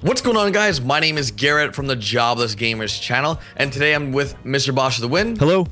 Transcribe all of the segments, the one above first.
What's going on, guys? My name is Garrett from the JoblessGamers channel, and today I'm with MrBossFTW. Hello.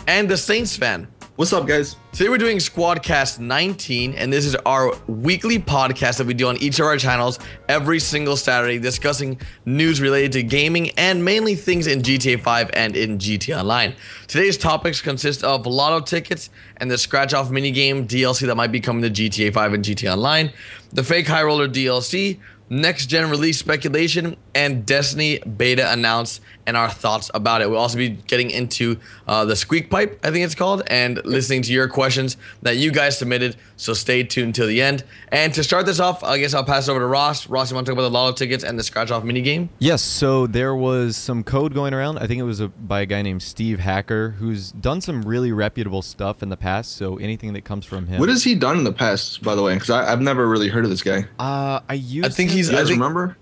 And DatSaintsFan. What's up, guys? Today we're doing Squadcast 19, and this is our weekly podcast that we do on each of our channels every single Saturday, discussing news related to gaming and mainly things in GTA 5 and in GTA Online. Today's topics consist of Lotto tickets and the scratch-off minigame DLC that might be coming to GTA 5 and GTA Online, the fake high roller DLC, next-gen release speculation, and Destiny beta announced, and our thoughts about it. We'll also be getting into the Squeak pipe, I think it's called, and listening to your questions that you guys submitted, so stay tuned till the end. And to start this off, I guess I'll pass it over to Ross. Ross, you want to talk about the Lotto tickets and the scratch-off minigame? Yes, so there was some code going around. I think it was by a guy named Steve Hacker, who's done some really reputable stuff in the past, so anything that comes from him. What has he done in the past, by the way? Because I've never really heard of this guy. I think You guys remember?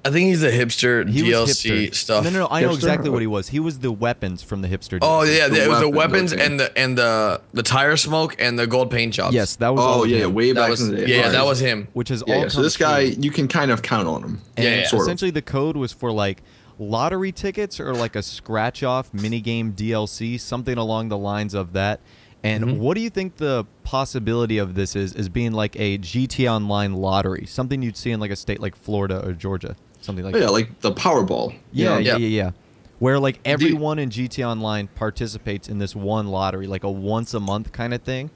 I think he's a hipster DLC stuff. No, I know exactly what he was. He was the weapons from the hipster DLC. Oh yeah, it was the weapons okay. and the tire smoke and the gold paint jobs. Yes, that was. Oh yeah, way back in the day. Yeah, that was him. Which is all. So this guy, you can kind of count on him. And essentially, the code was for like lottery tickets or like a scratch-off minigame DLC, something along the lines of that. And what do you think the possibility of this is being like a GTA Online lottery, something you'd see in like a state like Florida or Georgia, something like that? Yeah, like the Powerball. Yeah. Where like everyone in GTA Online participates in this one lottery, like a once a month kind of thing.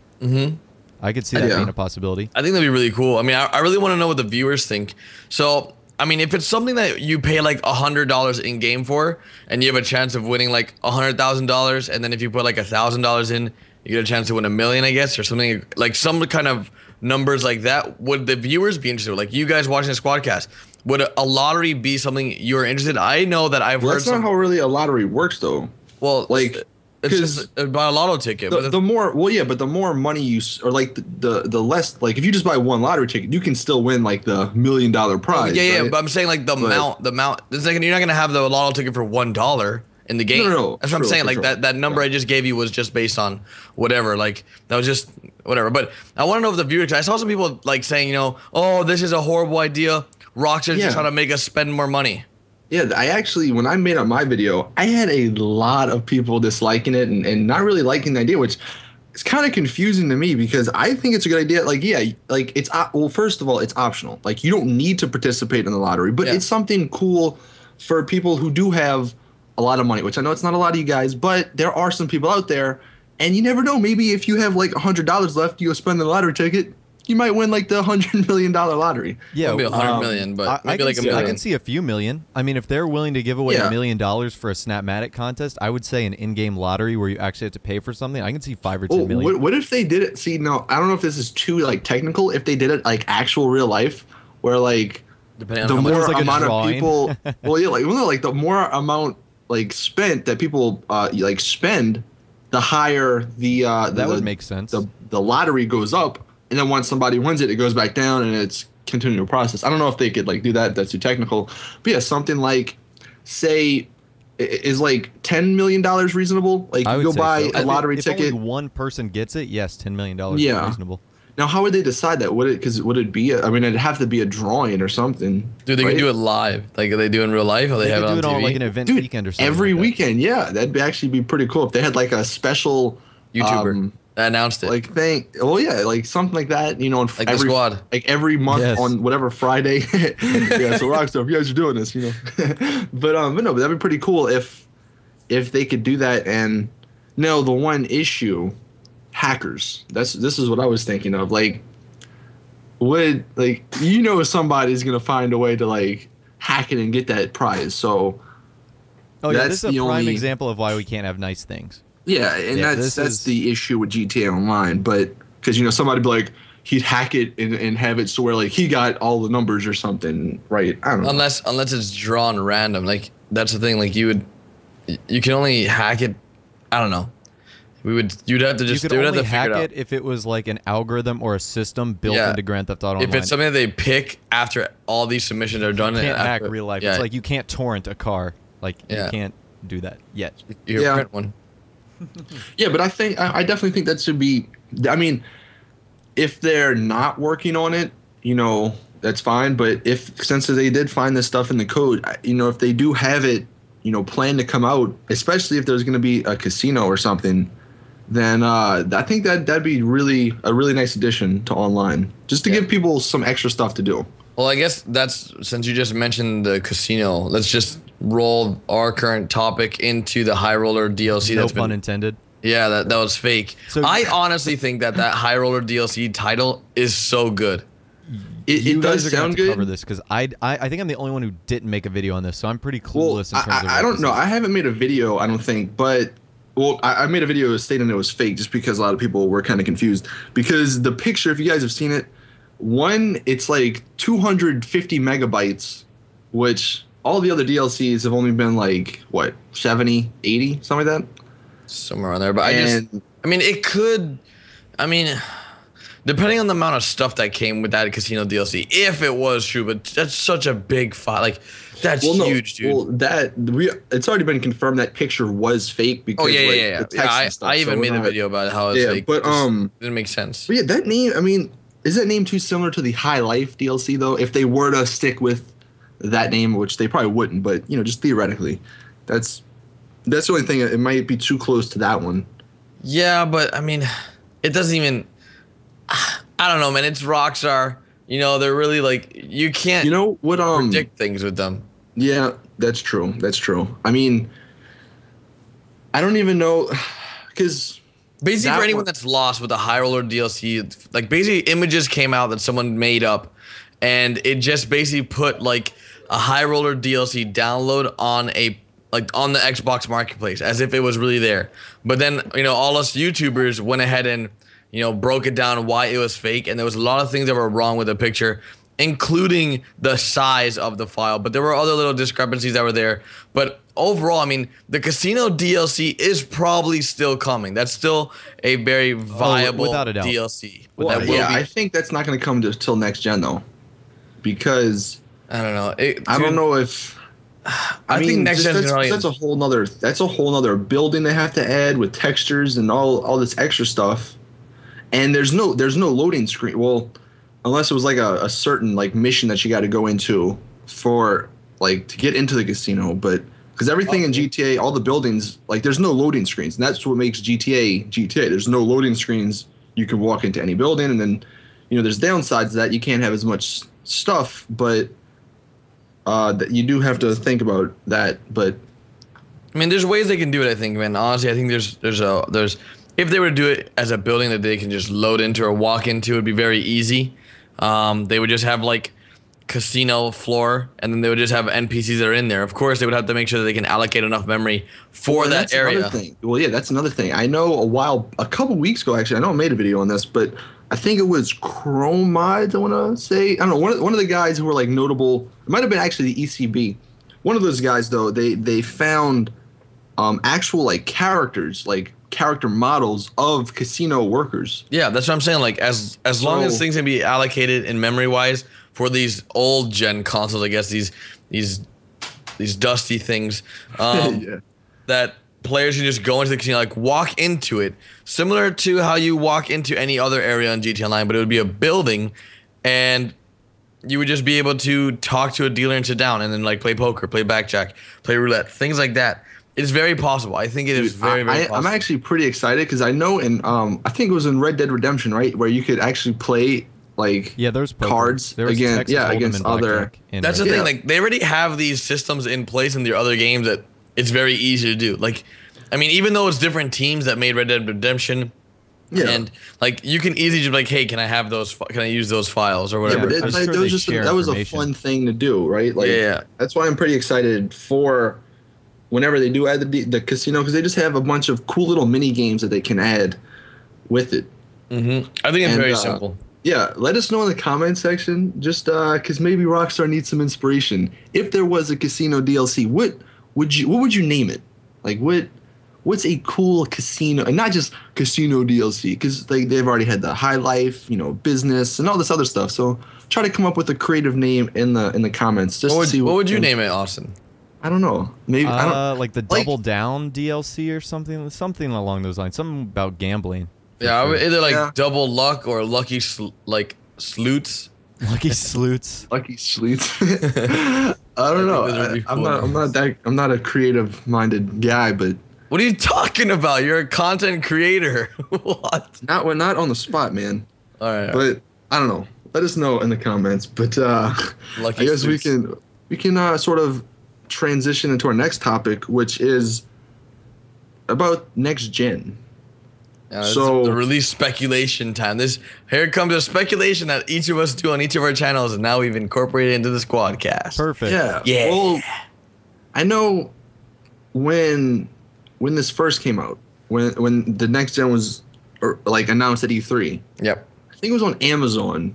I could see that being a possibility. I think that'd be really cool. I mean, I really want to know what the viewers think. So, I mean, if it's something that you pay like $100 in game for, and you have a chance of winning like $100,000, and then if you put like $1,000 in, you get a chance to win $1 million, I guess, or something like some kind of numbers like that. Would the viewers be interested? Like you guys watching the Squadcast, would a lottery be something you're interested in? I know that I've heard. That's not how really a lottery works, though. Well, like it's just buy a lotto ticket. The more, well, yeah, but the more money you, or like the less, like if you just buy one lottery ticket, you can still win like the $1 million prize. Yeah, right? But I'm saying like the amount. It's like you're not gonna have the lotto ticket for $1 in the game. No, that's what I'm saying. Like that number I just gave you was just based on whatever. Like that was just whatever. But I want to know if the viewers. I saw some people like saying, you know, oh, this is a horrible idea. Rockstar's just trying to make us spend more money. Yeah, I actually, when I made up my video, I had a lot of people disliking it and not really liking the idea, which is kind of confusing to me because I think it's a good idea. Like, yeah, like it's, well, first of all, it's optional. Like you don't need to participate in the lottery, but it's something cool for people who do have a lot of money, which I know it's not a lot of you guys, but there are some people out there, and you never know. Maybe if you have like $100 left, you go spend the lottery ticket, you might win like the $100 million lottery. Yeah, maybe $100 million, but maybe like $1 million. I can see a few million. I mean, if they're willing to give away $1 million for a Snapmatic contest, I would say an in-game lottery where you actually have to pay for something. I can see 5 or 10 million. What if they did it? See, no, I don't know if this is too like technical. If they did it like actual real life, where like depending the on more like amount of people, well, yeah, like the more amount like spent that people like spend, the higher the that would make sense. The lottery goes up, and then once somebody wins it, it goes back down, and it's continual process. I don't know if they could like do that. That's too technical. But yeah, something like, say, is like $10 million reasonable? Like you go buy a lottery ticket. If only one person gets it, yes, $10 million is reasonable. Now, how would they decide that? Would it be? I mean, it'd have to be a drawing or something. Dude, they can do it live. Like, are they do in real life? Or they have it on do it TV? on like an event weekend or something. Every like weekend, yeah, that'd actually be pretty cool if they had like a special YouTuber that announced it. Like like something like that. You know, like every squad, like every month on whatever Friday. Yeah, so Rockstar, if you guys are doing this, you know. but no, that'd be pretty cool if they could do that. And no, the one issue. Hackers. This is what I was thinking of. Like, would like somebody's gonna find a way to like hack it and get that prize. So, this is a prime example of why we can't have nice things. Yeah, and that's the issue with GTA Online. But because somebody be like he'd hack it and have it so where like he got all the numbers or something, right? I don't know. Unless it's drawn random. Like that's the thing. Like you can only hack it. I don't know. You'd have to just. You could only hack it if it was like an algorithm or a system built into Grand Theft Auto Online. If it's something that they pick after all these submissions are done, you can't hack real life. It's like you can't torrent a car. Like you can't do that yet. You print one. Yeah, but I definitely think that should be. I mean, if they're not working on it, that's fine. But since they did find this stuff in the code, you know, if they do have it, you know, planned to come out, especially if there's going to be a casino or something, then I think that'd be a really nice addition to online, just to give people some extra stuff to do. Well, I guess since you just mentioned the casino, let's just roll our current topic into the High Roller DLC. No pun intended. Yeah, that was fake. So I honestly think that High Roller DLC title is so good. It does sound good. Cover this because I think I'm the only one who didn't make a video on this, so I'm pretty clueless in terms of. I don't know. I haven't made a video, I don't think, but I made a video stating it was fake just because a lot of people were kind of confused because the picture, if you guys have seen it, it's like 250 megabytes, which all the other DLCs have only been like what 70, 80, something like that. Somewhere on there, but I mean, it could. I mean, depending on the amount of stuff that came with that casino DLC, if it was true, but that's such a big file. Like, that's huge, dude. Well, it's already been confirmed that picture was fake because the text and stuff, I even made a video about how it's fake. But didn't make sense. But yeah, that name. I mean, is that name too similar to the High Life DLC though? If they were to stick with that name, which they probably wouldn't, but you know, just theoretically, that's the only thing. It might be too close to that one. Yeah, but I mean, it doesn't even. I don't know, man. It's Rockstar. You know, they're really like you can't. You know what? Predict things with them. Yeah, that's true. That's true. I mean, I don't even know because basically for anyone that's lost with the High Roller DLC, like basically images came out that someone made up, and it just basically put like a High Roller DLC download on on the Xbox Marketplace as if it was really there. But then, you know, all us YouTubers went ahead and, you know, broke it down why it was fake. And there was a lot of things that were wrong with the picture, including the size of the file. But there were other little discrepancies that were there. But overall, I mean, the casino DLC is probably still coming. That's still a very viable without a doubt. DLC. Well, yeah, I think that's not going to come till next gen, though. Because I don't know. I don't know if... I mean, think next gen that's a whole nother building they have to add with textures and all this extra stuff, and there's no loading screen. Well, unless it was like a certain like mission that you got to go into for like to get into the casino, but because everything in GTA, all the buildings, like there's no loading screens, and that's what makes GTA. There's no loading screens. You can walk into any building, and then you know there's downsides to that you can't have as much stuff, but that you do have to think about that. But I mean, there's ways they can do it. I think, man. Honestly, I think there's if they were to do it as a building that they can just load into or walk into, it'd be very easy. They would just have like casino floor, and then they would just have NPCs that are in there. Of course, they would have to make sure that they can allocate enough memory for that area. Another thing. Well, yeah, that's another thing. I know a couple weeks ago, actually, I know I made a video on this, but I think it was Chrome Mods, I want to say. I don't know, one of the guys who were like notable, it might have been actually the ECB. One of those guys, though, they found actual like characters, like character models of casino workers. Yeah, that's what I'm saying. Like as long as things can be allocated in memory-wise for these old gen consoles, I guess these dusty things, Yeah. that players can just go into the casino, like walk into it, similar to how you walk into any other area on GTA Online, but it would be a building, and you would just be able to talk to a dealer and sit down, and then like play poker, play blackjack, play roulette, things like that. It's very possible. I think it is very possible. I'm actually pretty excited because I know I think it was in Red Dead Redemption, right, where you could actually play like there's cards against other. That's the thing. Like they already have these systems in place in their other games that it's very easy to do. Like, I mean, even though it's different teams that made Red Dead Redemption, and like you can easily just be like, hey, can I have those? Can I use those files or whatever? Yeah, but that was a fun thing to do, right? Like, yeah. That's why I'm pretty excited for whenever they do add the casino, because they just have a bunch of cool little mini games that they can add with it. Mm-hmm. I think it's very simple. Yeah, let us know in the comment section, just because maybe Rockstar needs some inspiration. If there was a casino DLC, what would you name it? Like what's a cool casino, and not just casino DLC, because they've already had the High Life, you know, business and all this other stuff. So try to come up with a creative name in the comments. Just what would you name it, Austin? I don't know. Maybe I don't like the Double Down DLC or something along those lines. Something about gambling. Yeah, either like Double Luck or Lucky Sleuts. Lucky Sleuts. Lucky Sleuts. I don't know. I'm not a creative minded guy, but what are you talking about? You're a content creator. What? Not on the spot, man. All right. But I don't know. Let us know in the comments. But I guess we can sort of transition into our next topic, which is about next gen. So the release speculation time. Here comes a speculation that each of us do on each of our channels, and now we've incorporated into the Squadcast. Perfect. Yeah. Well, I know when this first came out, when the next gen was announced at E3. Yep. I think it was on Amazon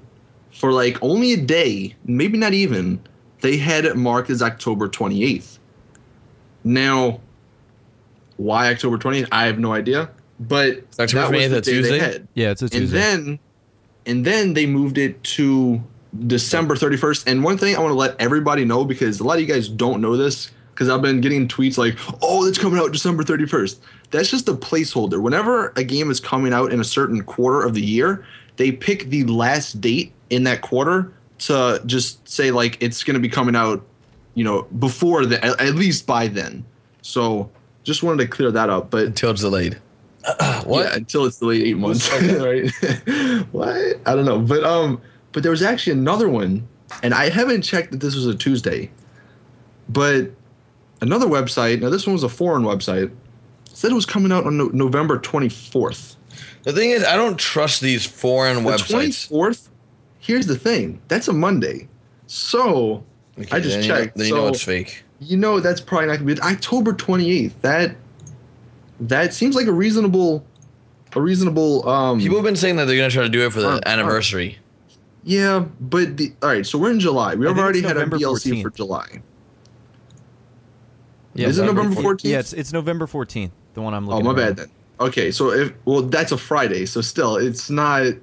for like only a day, maybe not even. They had it marked as October 28th. Now, why October 20th? I have no idea. But October 28th, a Tuesday? Yeah, it's a Tuesday. And then they moved it to December 31st. And one thing I want to let everybody know, because a lot of you guys don't know this, because I've been getting tweets like, oh, it's coming out December 31st. That's just a placeholder. Whenever a game is coming out in a certain quarter of the year, they pick the last date in that quarter to just say like it's going to be coming out, before at least by then. So just wanted to clear that up. But until it's delayed. What? Yeah, until it's delayed 8 months. Right? What? I don't know. But there was actually another one, and I haven't checked that this was a Tuesday. But another website, now this one was a foreign website, said it was coming out on November 24th. The thing is, I don't trust these foreign websites. 24th? Here's the thing. That's a Monday. So I just checked. Then you know it's fake. That's probably not going to be October 28th. That seems like a reasonable people have been saying that they're going to try to do it for the anniversary. Yeah, but all right, so we're in July. We've already had a DLC 14th. For July. Yeah, is it November 14th? Yeah, it's November 14th, the one I'm looking at. Oh, my bad then. Okay, so that's a Friday, so still it's not in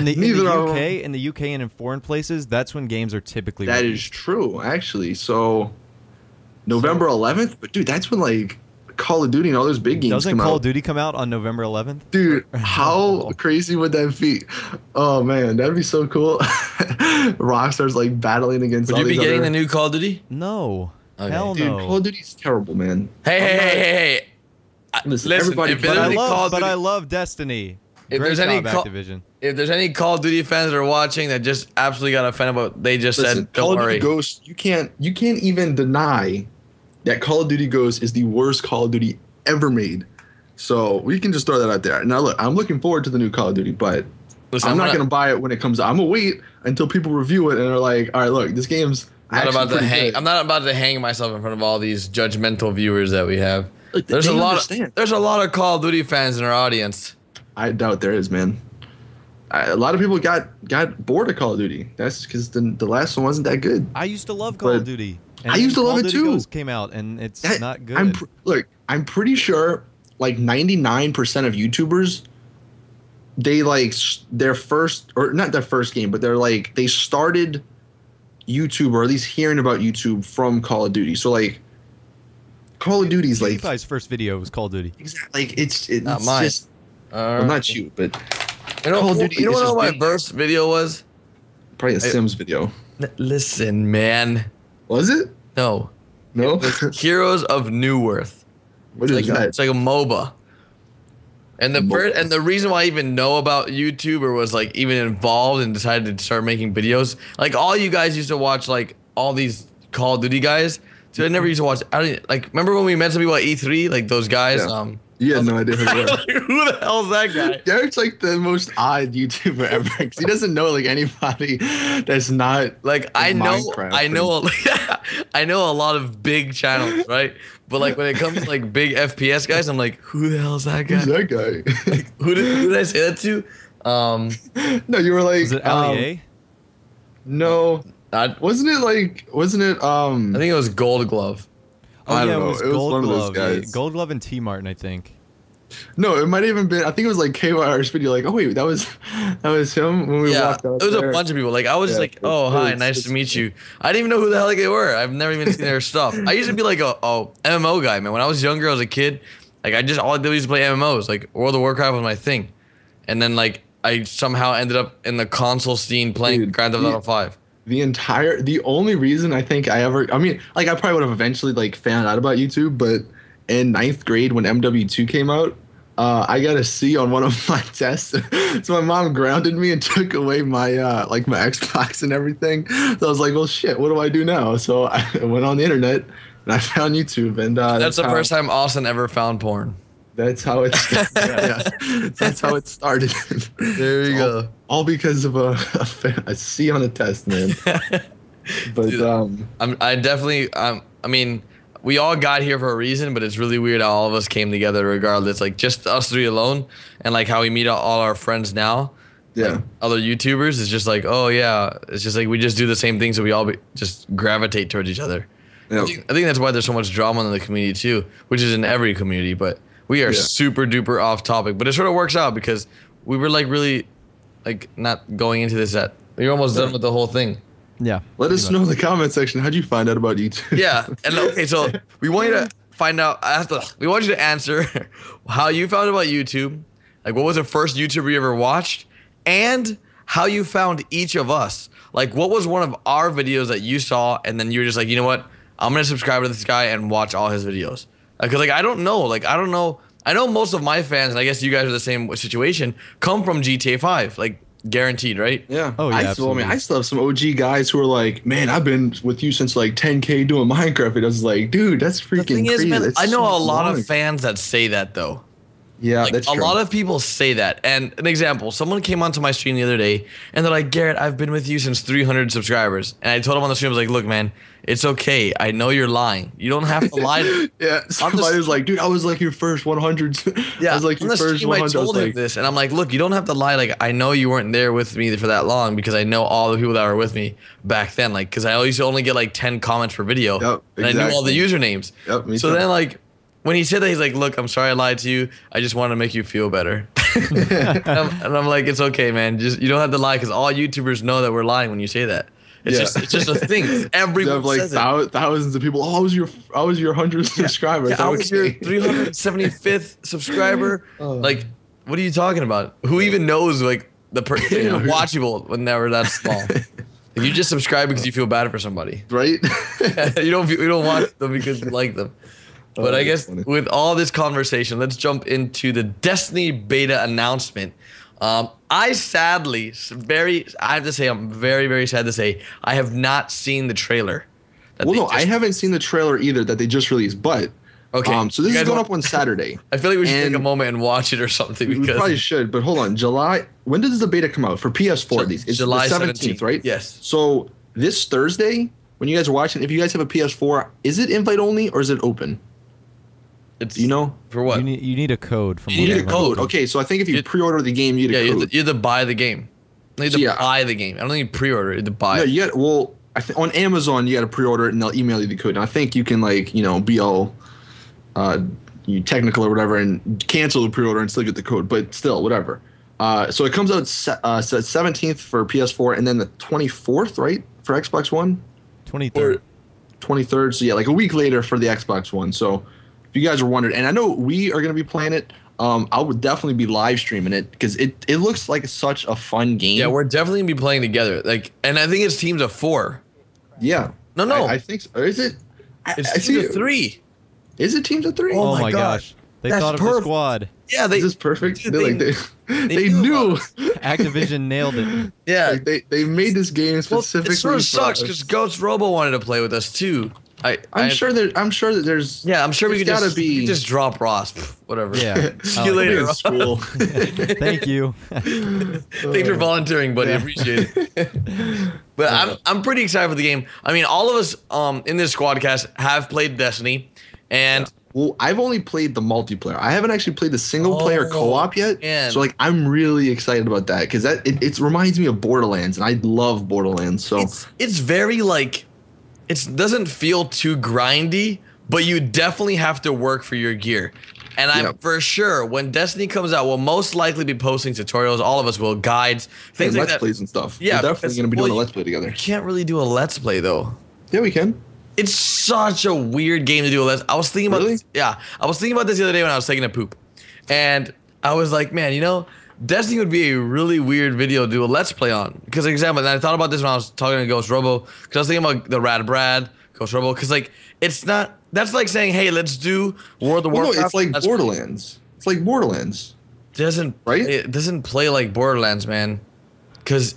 the UK and in foreign places, that's when games are typically That released. Is true, actually. So November 11th, but dude, that's when like Call of Duty and all those big games Doesn't come Call out. of Duty come out on November 11th? Dude, how crazy would that be? Oh man, that'd be so cool. Rockstar's like battling against. Would you be getting the new Call of Duty? No. Okay. Hell Dude, no. Call of Duty's terrible, man. Hey. Listen, everybody. I love Destiny. If there's any Activision. If there's any Call of Duty fans that are watching that just absolutely got offended about, they just said, "Don't Call worry." of Duty Ghost. You can't even deny that Call of Duty Ghost is the worst Call of Duty ever made. So we can just throw that out there. Now look, I'm looking forward to the new Call of Duty, but I'm not going to buy it when it comes out. I'm going to wait until people review it and are like, all right, look, this game's I'm not about to hang myself in front of all these judgmental viewers that we have. Look, there's a lot of Call of Duty fans in our audience. I doubt there is, man. A lot of people got bored of Call of Duty. That's because the last one wasn't that good. I used to love Call of Duty. I used to love it too. Ghost came out and it's not good. I'm pretty sure like 99% of YouTubers, they like their first, or not their first game, but they started YouTube, or at least hearing about YouTube from Call of Duty. So like Call of Duty's like PewDiePie's first video was Call of Duty. Exactly. Like it's not mine. Just well, not you, but Call of Duty. You know what my first video was? Probably a Sims video. Listen, man. Was it? No. No. Heroes of New Worth. What is that? It's like a MOBA. And the reason why I even know about YouTube or was like even involved and decided to start making videos, like all you guys used to watch like all these Call of Duty guys. So I never used to watch. Remember when we met some people at E3, like those guys. Yeah. You had no idea who they were. Who the hell's that guy? Derek's like the most odd YouTuber ever because he doesn't know like anybody that's not like I know a lot of big channels, right? But like when it comes to like big FPS guys, I'm like, who the hell's that guy? Who's that guy? Like, who did I say that to? No, you were like, was it Ali? No, wasn't it? I think it was Gold Glove. Oh, I yeah, don't know. it was Gold Glove. Yeah, Gold Glove and T Martin, I think. No, it might have even been. I think it was like KYR's video. Like, oh wait, that was him when we walked out. It was a bunch of people. Like I was like, oh hi, nice to meet you. I didn't even know who the hell they were. I've never even seen their stuff. I used to be like a MMO guy, man. When I was younger, I was a kid. Like all I did was play MMOs. Like World of Warcraft was my thing. And then like I somehow ended up in the console scene playing Grand Theft Auto 5. The only reason I think I mean, like I probably would have eventually like found out about YouTube, but in 9th grade when MW2 came out, I got a C on one of my tests. So my mom grounded me and took away my like my Xbox and everything. So I was like, well, shit, what do I do now? So I went on the internet and I found YouTube, and that's the first time Austin ever found porn. That's how it that's how it started. There you go. All because of a C on a test, man. But dude, I mean, we all got here for a reason, but it's really weird how all of us came together regardless. Like just us three alone, and like how we meet all our friends now. Yeah. Like other YouTubers is just like, oh yeah, it's just like we just do the same thing, so we all just gravitate towards each other. Yep. I think that's why there's so much drama in the community too, which is in every community. But we are super duper off topic. But it sort of works out because we were like really, like not going into this at. You're almost done with the whole thing. Yeah. Let us know in the comment section. How'd you find out about YouTube? Yeah. And okay, so we want you to find out. We want you to answer how you found out about YouTube. Like, what was the first YouTuber you ever watched, and how you found each of us. Like, what was one of our videos that you saw, and then you were just like, you know what? I'm gonna subscribe to this guy and watch all his videos. Because like I don't know. I know most of my fans, and I guess you guys are the same situation, come from GTA 5. Like guaranteed, right? Yeah. Oh yeah. I still have some OG guys who are like, man, I've been with you since like 10K doing Minecraft. And I was like, dude, that's freaking the thing crazy. is, man, I know so a lot long. of fans that say that though. Yeah, like, that's true. A lot of people say that. And an example, someone came onto my stream the other day and they're like, Garrett, I've been with you since 300 subscribers. And I told him on the stream, I was like, look, man, it's okay. I know you're lying. You don't have to lie to me. Yeah, somebody was like, dude, I was like your first 100. Yeah, I was like your first 100. I told him this, and I'm like, look, you don't have to lie. Like, I know you weren't there with me for that long because I know all the people that were with me back then. Like, because I used to only get like 10 comments per video. Yep, and I knew all the usernames. Yep, me so too. then, like, when he said that, he's like, look, I'm sorry I lied to you. I just want to make you feel better. and I'm like, it's okay, man. Just you don't have to lie because all YouTubers know that we're lying when you say that. It's just a thing. Everyone like says it. thousands of people. Oh, I was your 100th subscriber. Yeah, I was your 375th subscriber. Like, what are you talking about? Who even knows like the watchable whenever that's small? Like, you just subscribe because you feel bad for somebody, right? you don't watch them because you like them. But I guess with all this conversation, let's jump into the Destiny beta announcement. I have to say, I'm very, very sad to say, I have not seen the trailer. Well, no, I haven't seen the trailer either that they just released, but okay. So this is going up on Saturday. I feel like we should take a moment and watch it or something. We probably should, but hold on. when does the beta come out? For PS4 at least. It's July the 17th, right? Yes. So this Thursday, when you guys are watching, if you guys have a PS4, is it invite only or is it open? Do you know? For what? You need a code from. You need a code. Okay, so I think if you pre-order the game, you need a code. You have to buy the game. You have to buy the game. I don't think you pre-order. You have to buy it. Yeah, well, on Amazon, you got to pre-order it, and they'll email you the code. And I think you can, like, be all technical or whatever and cancel the pre-order and still get the code. But still, whatever. So it comes out 17th for PS4, and then the 24th, right, for Xbox One? 23rd. 23rd, so yeah, like a week later for the Xbox One. So if you guys are wondering, and I know we are going to be playing it, I would definitely be live streaming it because it looks like such a fun game. Yeah, we're definitely going to be playing together. Like, and I think it's teams of 4. Yeah. No. I think so. Or is it? It's teams of 3. Is it teams of 3? Oh my gosh. They thought of the squad. Yeah, is this perfect? Dude, they knew. Activision nailed it. Yeah. Like they made this game specifically. It sort of sucks because Ghost Robo wanted to play with us too. I'm sure that there's. Yeah, I'm sure we could just drop Ross. Whatever. Yeah. See you later. School. Thank you. Thanks for volunteering, buddy. I appreciate it. But I'm pretty excited for the game. I mean, all of us in this Squadcast have played Destiny, and well, I've only played the multiplayer. I haven't actually played the single player co-op yet. Man. So like, I'm really excited about that because it reminds me of Borderlands, and I love Borderlands. So it's very like. It doesn't feel too grindy, but you definitely have to work for your gear. And I'm for sure, when Destiny comes out, we'll most likely be posting tutorials. All of us will, guides, things like let's that. plays and stuff. Yeah, we're definitely going to be doing a let's play together. You can't really do a let's play though. Yeah, we can. It's such a weird game to do a let's. I was thinking about this. Yeah, I was thinking about this the other day when I was taking a poop, and I was like, man, Destiny would be a really weird video to do a Let's Play on. Because, for example, and I thought about this when I was talking to Ghost Robo. Because I was thinking about the Rad Brad, Ghost Robo. Because, like, it's not. That's like saying, hey, let's do World of Warcraft. No, it's like Borderlands. It's like Borderlands. Right? It doesn't play like Borderlands, man. Because,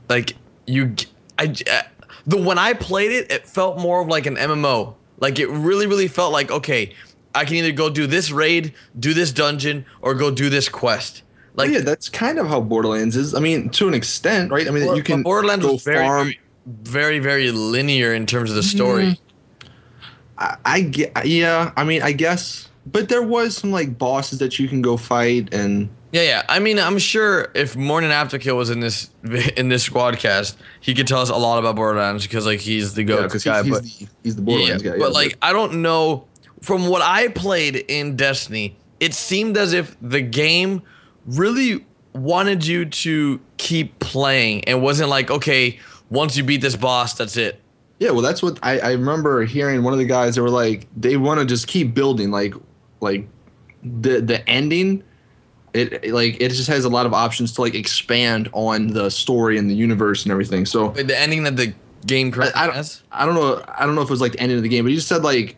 like, when I played it, it felt more of like an MMO. Like, it really, really felt like, okay, I can either go do this raid, do this dungeon, or go do this quest. Like, yeah, that's kind of how Borderlands is. I mean, to an extent, right? I mean, you can Borderlands go was very, farm. very, very linear in terms of the story. Yeah, I mean, I guess, but there was some like bosses that you can go fight and. Yeah. I mean, I'm sure if Morning Afterkill was in this Squadcast, he could tell us a lot about Borderlands because like he's the go guy. He's the Borderlands guy. But like, I don't know. From what I played in Destiny, it seemed as if the game really wanted you to keep playing and wasn't like, okay, once you beat this boss, that's it. Yeah, well, that's what I remember hearing. One of the guys, they were like, they want to just keep building, like the ending. It just has a lot of options to like expand on the story and the universe and everything. So wait, the ending that the game has? I don't know if it was like the ending of the game, but he just said like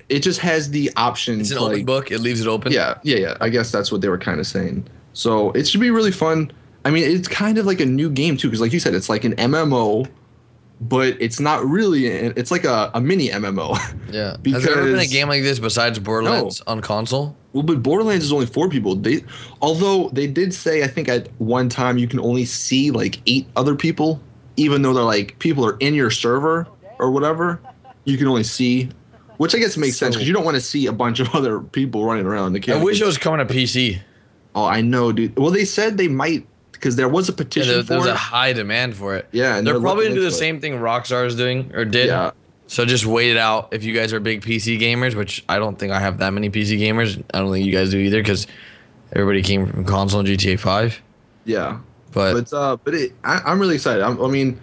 it just has the option. It's an open book. It leaves it open. Yeah. I guess that's what they were kind of saying. So it should be really fun. I mean, it's kind of like a new game too, because like you said, it's like an MMO, but it's not really. It's like a mini MMO. Yeah. Has there ever been a game like this besides Borderlands on console? Well, but Borderlands is only 4 people. Although they did say, I think at one time you can only see like 8 other people, even though they're like people are in your server or whatever. You can only see. Which I guess makes sense because you don't want to see a bunch of other people running around. I wish it was coming to PC. Oh, I know, dude. Well, they said they might because there was a petition for it. There's a high demand for it. Yeah, and they're probably going to do the same thing Rockstar is doing or did. Yeah. So just wait it out if you guys are big PC gamers, which I don't think I have that many PC gamers. I don't think you guys do either because everybody came from console and GTA 5. Yeah. But I'm really excited. I mean,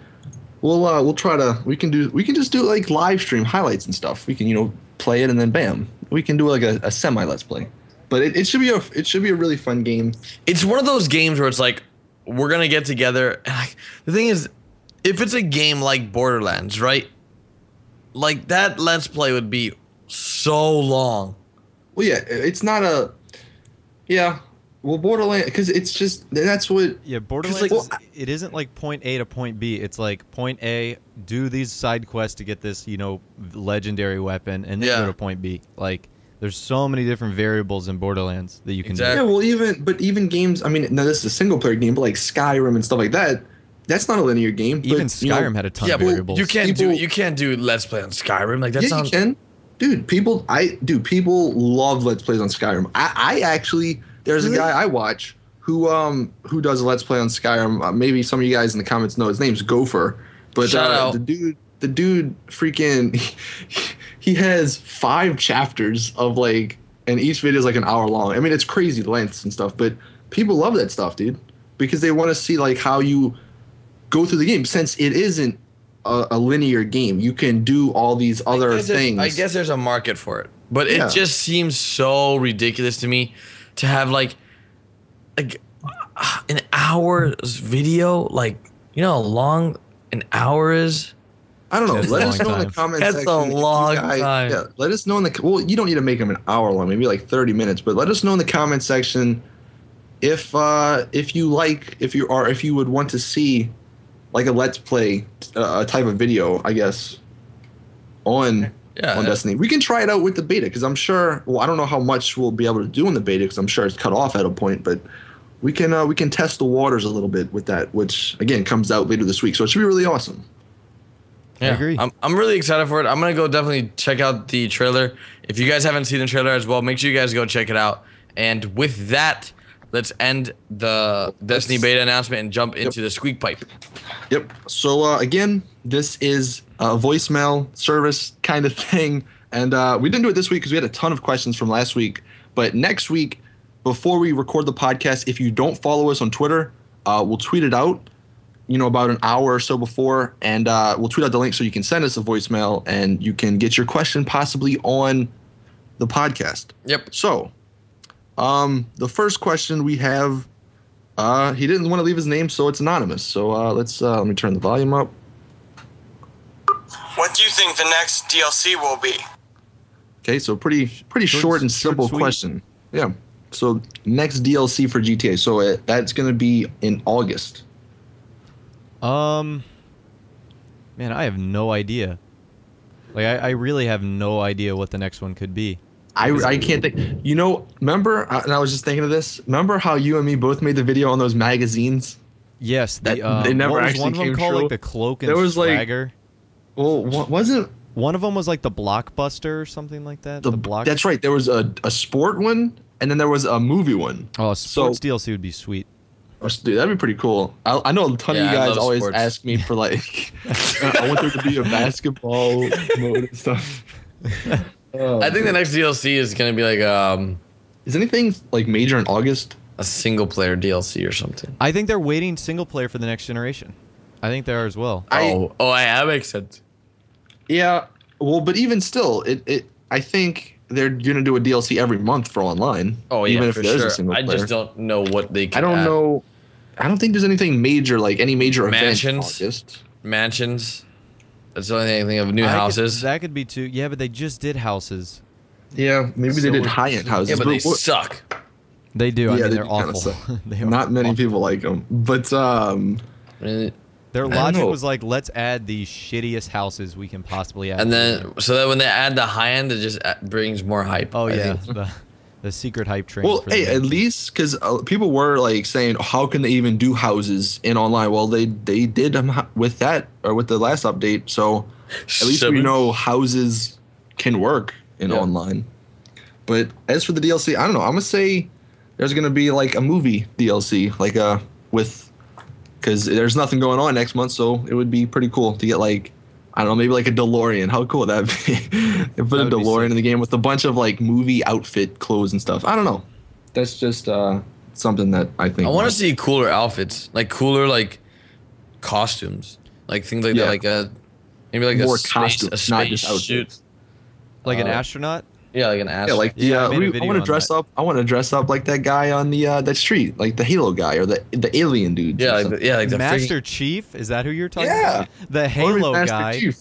we'll try to we can just do like live stream highlights and stuff. We can play it and then bam, we can do like a semi let's play. But it should be a really fun game. It's one of those games where it's like we're gonna get together. And the thing is, if it's a game like Borderlands, right? Like that let's play would be so long. Well, yeah, it's not a Well, Borderlands, because it's just that's what. Yeah, Borderlands. It isn't like point A to point B. It's like point A, do these side quests to get this, legendary weapon, and then go to point B. Like, there's so many different variables in Borderlands that you can do. Yeah, well, even games. I mean, now this is a single player game, but like Skyrim and stuff like that. That's not a linear game. Even Skyrim had a ton of variables. You can't do let's play on Skyrim like that. Yeah, you can, dude. People love let's plays on Skyrim. I actually. There's a guy I watch who does a let's play on Skyrim. Maybe some of you guys in the comments know his name's Gopher, but the dude freaking he has 5 chapters of like, and each video is like an hour long. I mean, it's crazy the lengths and stuff, but people love that stuff, dude, because they want to see like how you go through the game. Since it isn't a linear game, you can do all these other things. I guess there's a market for it, but it just seems so ridiculous to me. To have like an hour's video, like how long an hour is? I don't know. Let us know in the comment section. That's a long time. Yeah, let us know you don't need to make them an hour long, maybe like 30 minutes, but let us know in the comment section if you would want to see like a let's play type of video, I guess, on Destiny. We can try it out with the beta because I'm sure. Well, I don't know how much we'll be able to do in the beta because I'm sure it's cut off at a point. But we can test the waters a little bit with that, which again comes out later this week. So it should be really awesome. Yeah, I agree. I'm really excited for it. I'm gonna go definitely check out the trailer. If you guys haven't seen the trailer as well, make sure you guys go check it out. And with that, let's end the Destiny beta announcement and jump into the Squeak pipe. Yep. So again, this is a voicemail service kind of thing, and we didn't do it this week because we had a ton of questions from last week. But next week, before we record the podcast, if you don't follow us on Twitter, we'll tweet it out, about an hour or so before, and we'll tweet out the link so you can send us a voicemail and you can get your question possibly on the podcast. Yep. So The first question we have, he didn't want to leave his name, so it's anonymous. So let me turn the volume up. What do you think the next DLC will be? Okay, so pretty short and simple question. Yeah. So next DLC for GTA. So that's going to be in August. Man, I have no idea. Like, I really have no idea what the next one could be. I can't think. You know, remember, and I was just thinking of this. Remember how you and me both made the video on those magazines? Yes, they never what was actually one of them came called? true? Like the Cloak and There was Swagger. Well, what was it? One of them was like the Blockbuster or something like that. The Block. That's right. There was a sport one, and then there was a movie one. Oh, a sports DLC would be sweet. Dude, that'd be pretty cool. I know a ton of you guys always sports. ask me for like, I want there to be a basketball mode and stuff. I think the next DLC is gonna be like Is anything like major in August? a single player DLC or something. I think they're waiting single player for the next generation. I think they are as well. That makes sense. Yeah. Well, but even still, I think they're gonna do a DLC every month for online. Oh yeah, even if for there's sure. a single I player. just don't know what they can I don't add. know. I don't think there's anything major, like any major Mansions. event in August. Mansions. That's the only thing I think of. New houses. That could be too. Yeah, but they just did houses. Yeah, maybe they did high-end houses. Yeah, but they suck. They do. I mean, they they're do kinda awful. suck. They are Not many awful. people like them, but Their don't logic know. was like, let's add the shittiest houses we can possibly add. And then, so that when they add the high end, it just brings more hype. oh I yeah, think. the secret hype train. well, for the hey, game. at least because people were like saying, how can they even do houses in online? Well, they did them with that or with the last update, so at least we know houses can work in online. But as for the DLC, I don't know. I'm gonna say there's gonna be like a movie DLC, like because there's nothing going on next month, so it would be pretty cool to get like, I don't know, maybe like a DeLorean. How cool would that be? They put a DeLorean in the game with a bunch of like movie outfit clothes and stuff. I don't know. That's just something that I think. I want to see cooler outfits, like cooler like costumes, like things like that, like maybe like more a space, costumes, not just outfits. suit. like an astronaut. Yeah, like an ass. Yeah, like Yeah, I made a I video want to on dress that. up. I want to dress up like that guy on the that street, like the Halo guy or the alien dude. yeah, or like something. like the Master Chief, is that who you're talking Yeah. about? The Or Halo Master guy. Chief.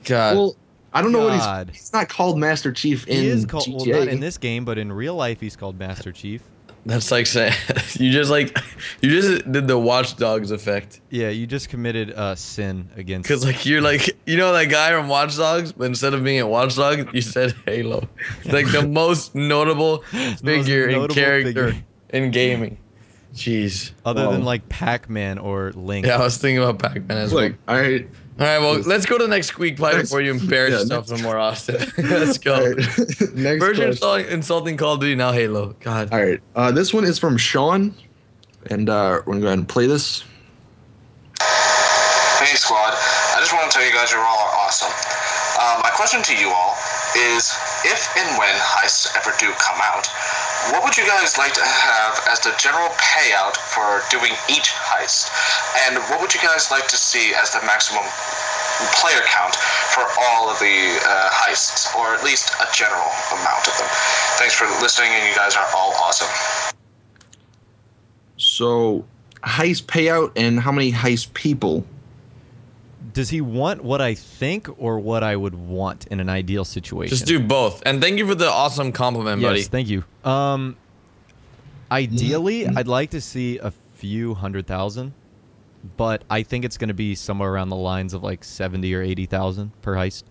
God. Well, I don't know what God. he's not called Master Chief in He is called, GTA. well, not in this game, but in real life, he's called Master Chief. That's like saying you just did the Watch Dogs effect. Yeah, you just committed sin against. Cause like you're like that guy from Watch Dogs, but instead of being a Watch Dog, you said Halo. Like the most notable figure notable and character figure. in gaming. Jeez. Other than like Pac-Man or Link. Yeah, I was thinking about Pac-Man as well. Look, all right. All right, well, let's go to the next Squeak play Next- before you embarrass yeah, yourself next- no more, Austin. Let's go. All right. Next First you're question. insulting Call of Duty, now Halo. God. All right. This one is from Sean, and we're gonna go ahead and play this. Hey squad, I just want to tell you guys you all are awesome. My question to you all is, if and when heists ever do come out, what would you guys like to have as the general payout for doing each heist? And what would you guys like to see as the maximum player count for all of the heists, or at least a general amount of them? Thanks for listening, and you guys are all awesome. So, heist payout and how many heist people? Does he want what I think or what I would want in an ideal situation? Just do both. And thank you for the awesome compliment, buddy. Yes, thank you. Ideally, I'd like to see a few 100,000, but I think it's going to be somewhere around the lines of like 70 or 80,000 per heist.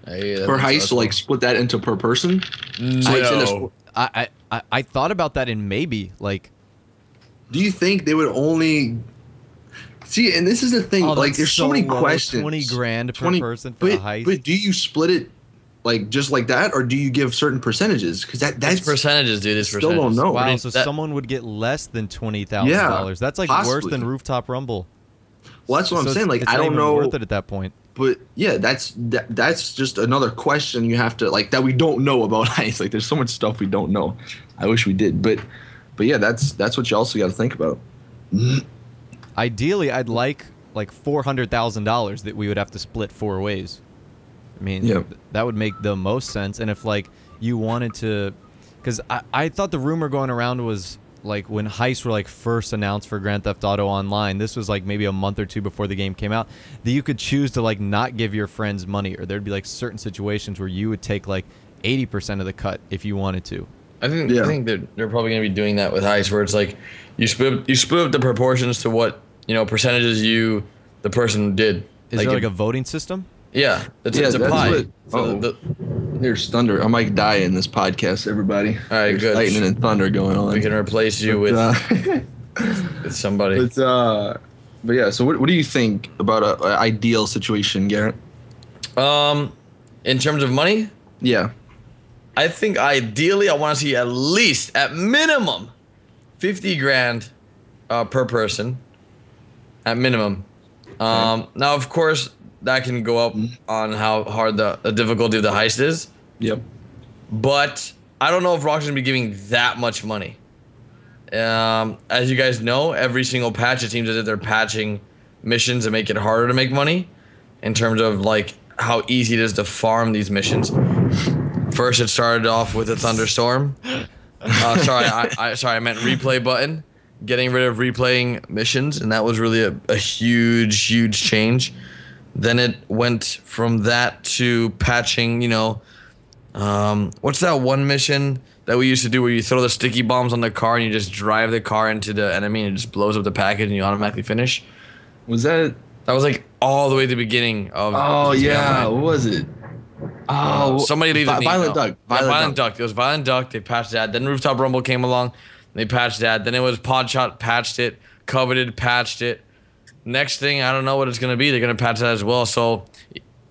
Hey, that Per makes heist, sense. so like split that into per person. No. So, like, say there's- I thought about that in maybe like. do you think they would only see? And this is the thing. Oh, like, that's there's so many low, questions. 20 grand per person for but, a heist. But do you split it like just like that, or do you give certain percentages? Because It's that's percentages, dude. It's Still percentages. don't know. Wow, I mean, so that- someone would get less than $20,000. Yeah, That's like worse possibly. than Rooftop Rumble. well, that's what So I'm saying. Like, it's I not don't even know. worth it at that point. But yeah, that's just another question you have to like that we don't know about heist. Like, there's so much stuff we don't know. I wish we did, but yeah, that's what you also got to think about. Ideally, I'd like $400,000 that we would have to split 4 ways. I mean, Yeah. that would make the most sense. And if like you wanted to because I thought the rumor going around was like when Heist were like first announced for Grand Theft Auto Online. This was like maybe a month or two before the game came out. That you could choose to like not give your friends money, or there'd be like certain situations where you would take like 80% of the cut if you wanted to. I think they're probably gonna be doing that with Heist, where it's like you split up the proportions to what percentages the person did. Is there like a voting system? Yeah, it's a pie. There's thunder. I might die in this podcast, everybody. All right, good. Lightning and thunder going on. We can replace you with somebody. But yeah. So what do you think about an ideal situation, Garrett? In terms of money, yeah, I think ideally I want to see at least, at minimum, 50 grand per person. At minimum. Now, of course, that can go up on how hard the difficulty of the heist is. Yep. But I don't know if Rockstar's gonna be giving that much money. As you guys know, every single patch, it seems as if they're patching missions to make it harder to make money, in terms of like how easy it is to farm these missions. First, it started off with a thunderstorm. Sorry, I meant replay button. Getting rid of replaying missions, and that was really a huge change. Then it went from that to patching, what's that one mission that we used to do where you throw the sticky bombs on the car and you just drive the car into the enemy and it just blows up the package and you automatically finish? Was that was like all the way at the beginning of Oh yeah, what was it? Oh, somebody leave Violent Duck. Violent Duck. It was Violent Duck. They patched that. Then Rooftop Rumble came along. They patched that. Then it was Podshot patched it. Coveted patched it. Next thing, I don't know what it's going to be. They're going to patch that as well. So,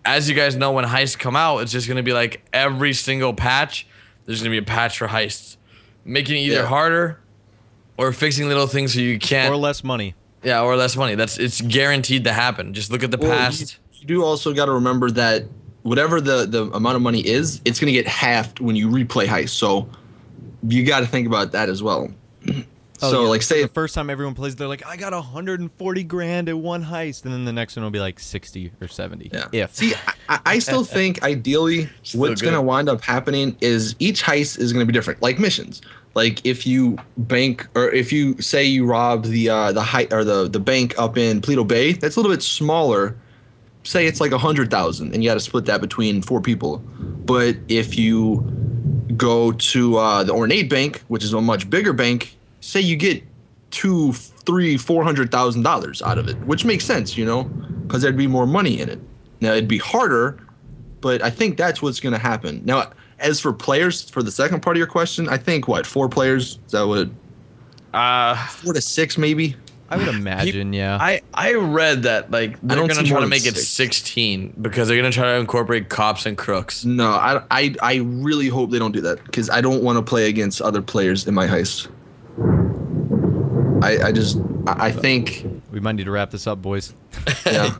as you guys know, when Heist come out, it's just going to be like every single patch, there's going to be a patch for Heists. Making it either harder or fixing little things so you can't. Or less money. Yeah, or less money. It's guaranteed to happen. Just look at the past. You do also got to remember that whatever the amount of money is, it's going to get halved when you replay Heist. So, you got to think about that as well. So, like, say the first time everyone plays, they're like, I got 140 grand at one heist, and then the next one will be like 60 or 70. Yeah. See, I still think ideally what's going to wind up happening is each heist is going to be different, like missions. Like if you bank, or if you say you robbed the bank up in Paleto Bay, that's a little bit smaller. Say it's like 100,000, and you got to split that between 4 people. But if you go to the Ornate Bank, which is a much bigger bank, say you get $400,000 out of it, which makes sense, because there'd be more money in it. Now it'd be harder, but I think that's what's going to happen. Now, as for players, for the second part of your question, I think 4 players? Is that what? 4 to 6 maybe. I would imagine, yeah. I read that like they're gonna try to make it 16 because they're gonna try to incorporate cops and crooks. No, I really hope they don't do that, because I don't want to play against other players in my heist. I think we might need to wrap this up, boys. Yeah.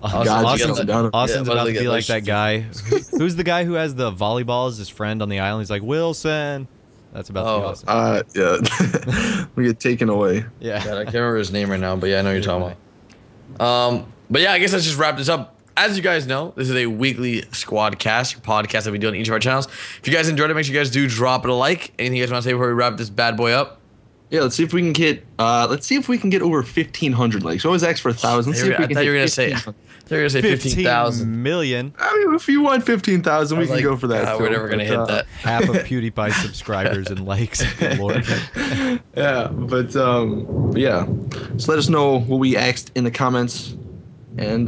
Austin's about to be like that guy. Who's the guy who has the volleyball as his friend on the island? He's like, Wilson. That's about to be awesome. Yeah. We get taken away. Yeah. God, I can't remember his name right now, but yeah, I know what you're talking about. But yeah, I guess let's just wrap this up. As you guys know, this is a weekly Squadcast podcast that we do on each of our channels. If you guys enjoyed it, make sure you guys do drop it a like. Anything you guys want to say before we wrap this bad boy up? Yeah, let's see if we can get over 1,500 likes. We always ask for 1,000. I thought you were gonna say 15,000 million. I mean, if you want 15,000, we can go for that. We're never gonna hit that. Half of PewDiePie subscribers and likes. Good Lord. Yeah, but yeah. So let us know what we asked in the comments, and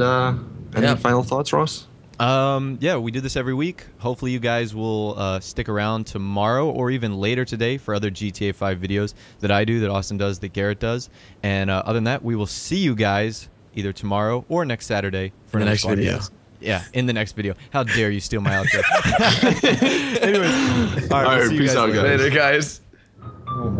any final thoughts, Ross? Yeah, we do this every week. Hopefully you guys will stick around tomorrow or even later today for other GTA 5 videos that I do, that Austin does, that Garrett does. And other than that, we will see you guys either tomorrow or next Saturday for the next video. Yeah, in the next video. How dare you steal my outro? Anyways, all right, peace out, guys. Later, guys. Oh my